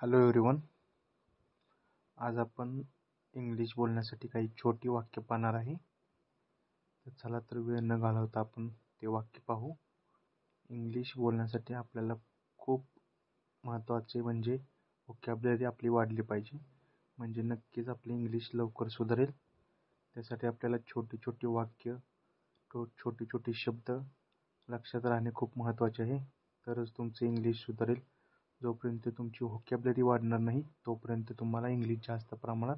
Hello everyone. आज आपण English बोलण्यासाठी काही छोटी वाक्य पाहणार आहे. तर चला तर वेळ न घालवता आपण ते वाक्य पाहू. इंग्लिश बोलण्यासाठी आपल्याला खूप महत्त्वाचे म्हणजे व्होकॅब्युलरी आपली वाढली पाहिजे, म्हणजे नक्कीच आपली इंग्लिश लवकर सुधारेल. त्यासाठी आपल्याला छोटी छोटी वाक्य, छोटे छोटे शब्द लक्षात राहणे खूप महत्त्वाचे आहे. तरच तुमचे इंग्लिश सुधारेल. जोपर्यंत तुमची व्होकॅब्युलरी वाढणार नाही तोपर्यंत तुम्हाला इंग्लिश जास्त प्रमाणात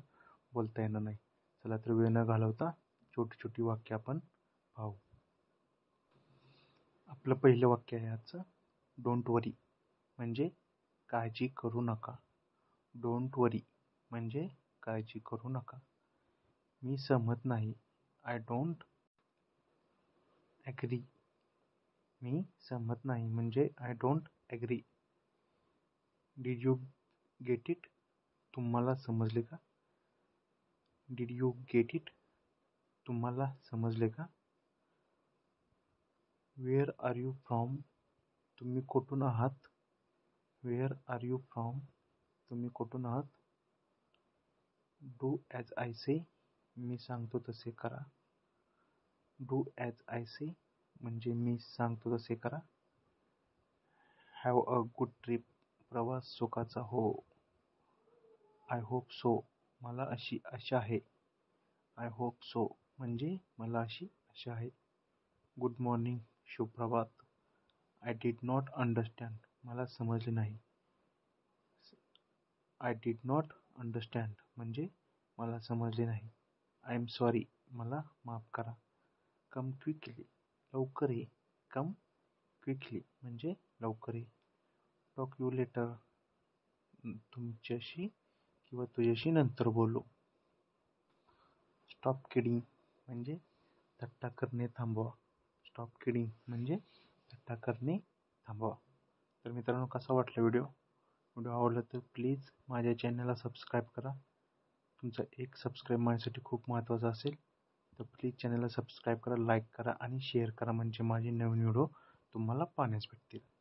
बोलता येणार नाही. चला तर वेळ न घालवता छोटी छोटी वाक्य आपण पाहू. आपलं पहिलं वाक्य आहे आजचं, डोंट वरी म्हणजे काळजी करू नका. डोंट वरी म्हणजे काळजी करू नका. मी सहमत नाही. I don't agree. मी सहमत नाही म्हणजे I don't agree. Did you get it? तुम्हाला समजले का? Did you get it? तुम्हाला समजले का? Where are you from? तुम्ही कुठून आहात? Where are you from? तुम्ही कुठून आहात? Do as I say. मी सांगतो तसे करा. डू ॲज आय से म्हणजे मी सांगतो तसे करा. Have a good trip. प्रवास सुखाचा हो. I hope so. मला अशी आशा आहे. आय होप सो म्हणजे मला अशी आशा आहे. Good morning. सुप्रभात. I did not understand. मला समजले नाही. आय डिड नॉट अंडरस्टँड म्हणजे मला समजले नाही. I am sorry. मला माफ करा. कम क्विकली. लवकर ये. कम क्विकली म्हणजे लवकर ये. Talk you later. तुमच्याशी किंवा तुझ्याशी नंतर बोलू. स्टॉप किडिंग म्हणजे थट्टा करणे थांबवा. स्टॉप किडिंग म्हणजे थट्टा करणे थांबवा. तर मित्रांनो, कसा वाटला व्हिडिओ आवडला तर प्लीज माझ्या चॅनलला सबस्क्राईब करा. तुमचा एक सबस्क्राईब माझ्यासाठी खूप महत्त्वाचा असेल. तर प्लीज चॅनलला सबस्क्राईब करा, लाईक करा आणि शेअर करा, म्हणजे माझे नवीन व्हिडिओ तुम्हाला पाहण्यास भेटतील.